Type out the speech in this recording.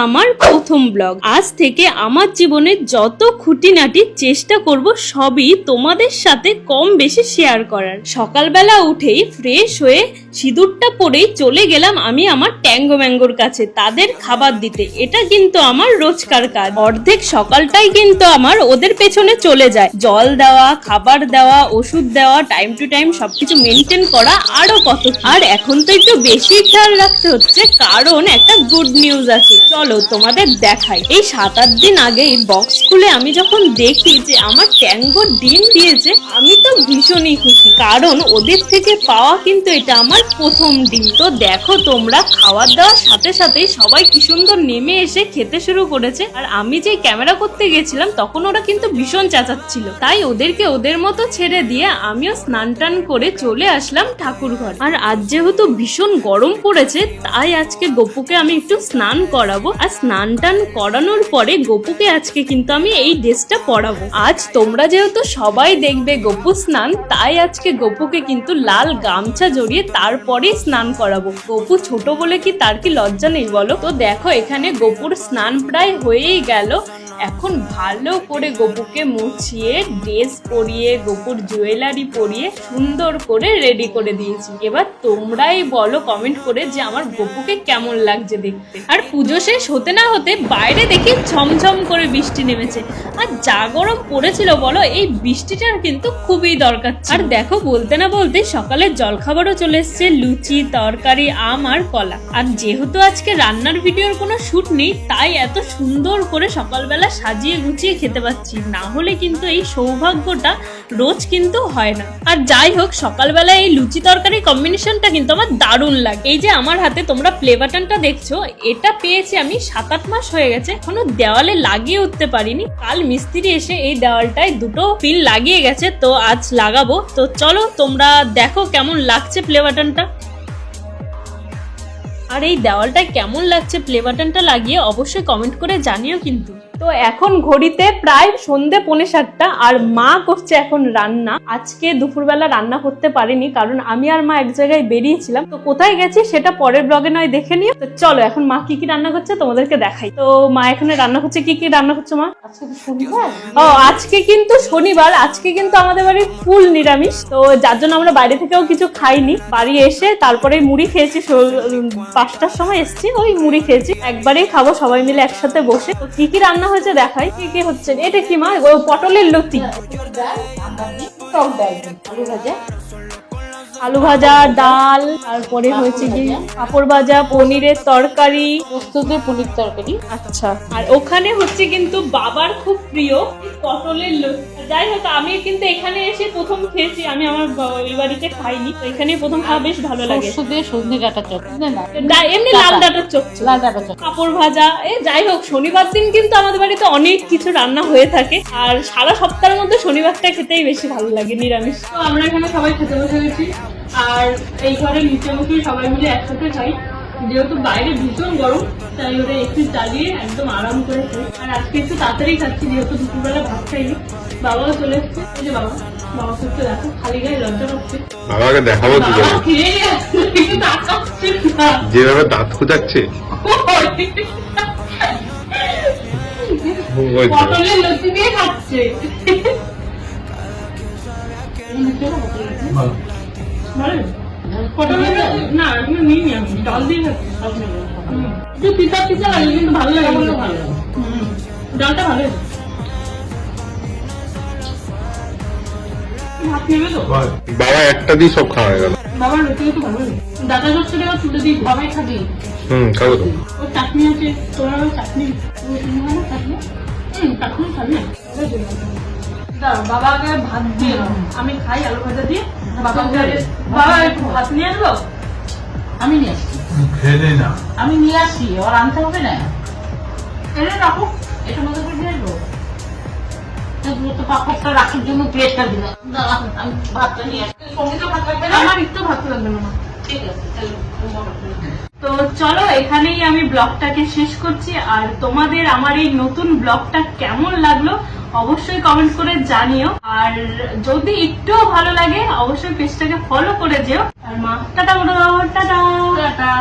আমার প্রথম ব্লগ। আজ থেকে আমার জীবনের যত খুঁটিনাটি চেষ্টা করব সবই তোমাদের সাথে কম বেশি শেয়ার করার। সকালবেলা উঠেই ফ্রেশ হয়ে সিঁদুরটা পরেই চলে গেলাম আমি আমার ট্যাঙ্গো ম্যাঙ্গোর কাছে তাদের খাবার দিতে। এটা কিন্তু আমার রোজকার কাজ। অর্ধেক সকালটাই কিন্তু আমার ওদের পেছনে চলে যায়, জল দেওয়া, খাবার দেওয়া, ওষুধ দেওয়া, টাইম টু টাইম সবকিছু মেনটেন করা, আরো কত। আর এখন তো একটু বেশি খেয়াল রাখতে হচ্ছে, কারণ একটা গুড নিউজ আছে, চলো তোমাদের দেখাই। এই 7-8 দিন আগে বক্স খুলে আমি যখন দেখি যে আমার ট্যাঙ্গো ডিম দিয়েছে, আমি তো ভীষণই খুশি, কারণ ওদের থেকে পাওয়া কিন্তু এটা আমার প্রথম ডিম। তো দেখো তোমরা, খাওয়ার দেওয়ার সাথে সাথেই সবাই কি সুন্দর নেমে এসে খেতে শুরু করেছে। আর আমি যে ক্যামেরা করতে গেছিলাম তখন ওরা কিন্তু ভীষণ চেঁচাচ্ছিল, তাই ওদেরকে ওদের মতো ছেড়ে দিয়ে আমিও স্নান টান করে চলে আসলাম ঠাকুর ঘর। আর আজ যেহেতু ভীষণ গরম পড়েছে, তাই আজকে গপুকে আমি একটু স্নান করাবো। আর স্নান টান করানোর পরে গপুকে আজকে কিন্তু আমি এই ড্রেসটা পরাবো। আজ তোমরা যেহেতু সবাই দেখবে গপু স্নান, তাই আজকে গপুকে কিন্তু লাল গামছা জড়িয়ে তারপরে স্নান করাবো। গপু ছোট বলে কি তার কি লজ্জা নেই বলো? তো দেখো এখানে গপুর স্নান প্রায় হয়েই গেল। এখন ভালো করে গপুকে মুছিয়ে ড্রেস পরিয়ে গপুর জুয়েলারি পরিয়ে সুন্দর করে রেডি করে দিয়েছি। এবার তোমরাই বলো কমেন্ট করে যে আমার গপুকে কেমন লাগছে দেখতে। আর পুজো শেষ হতে না হতে বাইরে দেখি ঝমঝম করে বৃষ্টি নেমেছে। আর যা গরম পড়েছিল বলো, এই বৃষ্টিটার কিন্তু খুবই দরকার। আর দেখো বলতে না বলতে সকালের জলখাবারও চলে এসছে, লুচি, তরকারি, আম আর কলা। আর যেহেতু আজকে রান্নার ভিডিওর কোনো শুট নেই, তাই এত সুন্দর করে সকালবেলা সাজিয়ে গুছিয়ে খেতে পাচ্ছি, না হলে কিন্তু এই সৌভাগ্যটা রোজ কিন্তু হয় না। আর যাই হোক, সকালবেলা এই লুচি তরকারি কম্বিনেশনটা কিন্তু আমার দারুণ লাগে। এই যে আমার হাতে তোমরা প্লে বাটনটা দেখছো, এটা পেয়েছি আমি 7-8 মাস হয়ে গেছে, এখনো দেওয়ালে লাগিয়ে উঠতে পারিনি। কাল মিস্ত্রি এসে এই দেওয়ালটায় দুটো পিন লাগিয়ে গেছে, তো আজ লাগাবো। তো চলো তোমরা দেখো কেমন লাগছে প্লে বাটনটা। আর এই দেওয়ালটায় কেমন লাগছে প্লে বাটনটা লাগিয়ে অবশ্যই কমেন্ট করে জানিও কিন্তু। তো এখন ঘড়িতে প্রায় সন্ধ্যে 6:45 আর মা করছে এখন রান্না। আজকে দুপুরবেলা রান্না করতে পারিনি, কারণ আমি আর মা এক জায়গায় বেরিয়েছিলাম। তো কোথায় গেছি সেটা পরের ব্লগে নয় দেখে নিও। তো চলো এখন মা কি কি রান্না করছে তোমাদেরকে দেখাই। তো মা এখানে রান্না করছে, কি কি রান্না করছে মা? ও আজকে কিন্তু শনিবার, আজকে কিন্তু আমাদের বাড়ির ফুল নিরামিষ। তো যার জন্য আমরা বাইরে থেকেও কিছু খাইনি, বাড়ি এসে তারপরে মুড়ি খেয়েছি। 5টার সময় এসছি, ওই মুড়ি খেয়েছি। একবারেই খাবো সবাই মিলে একসাথে বসে। তো কি কি রান্না হয়েছে দেখাই। কি কি হচ্ছে? এটা কি মা? পটলের লতি, আলু ভাজা, ডাল, তারপরে হয়েছে কি পাঁপড় ভাজা, পনিরের তরকারি, পোস্ততে পনির তরকারি। আচ্ছা, আর ওখানে হচ্ছে কিন্তু বাবার খুব প্রিয় পটলের লতি। যাই হোক, আমি কিন্তু এখানে এসে প্রথম খেয়েছি, আমি আমার ওই বাড়িতে খাইনি, তো এখানে প্রথম খাওয়া বেশ ভালো লাগে। সন্ধে ডাটা চপ, এমনি লাল ডাটার চপ, পাঁপড় ভাজা। যাই হোক, শনিবার দিন কিন্তু আমাদের বাড়িতে অনেক কিছু রান্না হয়ে থাকে, আর সারা সপ্তাহের মধ্যে শনিবারটা খেতেই বেশি ভালো লাগে নিরামিষ। তো আমরা এখানে সবাই খেতে বসে গেছি, আর এই ঘরে নিচে বসে সবাই মিলে একসাথে খাই। যেহেতু বাইরে ভীষণ গরম, তাই ওরা একটু চালিয়ে একদম আরাম করে খাই। আর আজকে একটু তাড়াতাড়ি খাচ্ছি, যেহেতু দুপুরবেলা ভাত খাইনি। বাবাও চলে এসছে, এই যে বাবা করতে দেখো, খালি গায়ে লজ্জা করছে। বাবাকে দেখাবো কি করে? যেভাবে দাঁত খুঁজাচ্ছে, পটলের লতি দিয়ে খাচ্ছে। না এখনো নিইনি, আমি ডাল দিয়ে খাচ্ছি। একটু পিতা পিতা লাগে, কিন্তু ভালো লাগে। ডালটা ভালো। বাবা একটা দিয়ে সব খাওয়া গেল। বাবার রুটি তো ভালো লাগে। দাদা যাচ্ছে না, তুলে দিই। বাবাই খাবি? খাবো তো। ওর চাটনি আছে, তোমার চাটনি চাটনি খাবি? বাবাকে ভাত দিয়ে আমি খাই আলু ভাজা দিয়ে। বাবা একটু ভাত নিয়ে আসবো? আমি নিয়ে আসছি, আমি নিয়ে আসি। ওর আনতে হবে না, এনে রাখো। এটা মতো করে দিয়ে আসবো। তো পাপড়টা রাখার জন্য প্লেটটা দিলাম। আমি ভাতটা নিয়ে আসছি। সঙ্গে তো ভাত লাগবে না? আমার একটু ভাত লাগবে না। ঠিক আছে, তো চলো এখানেই আমি ব্লগটাকে শেষ করছি। আর তোমাদের আমার এই নতুন ব্লগটা কেমন লাগলো অবশ্যই কমেন্ট করে জানিও। আর যদি একটুও ভালো লাগে অবশ্যই পেজটাকে ফলো করে যেও। আর মা টাটা, টাটা।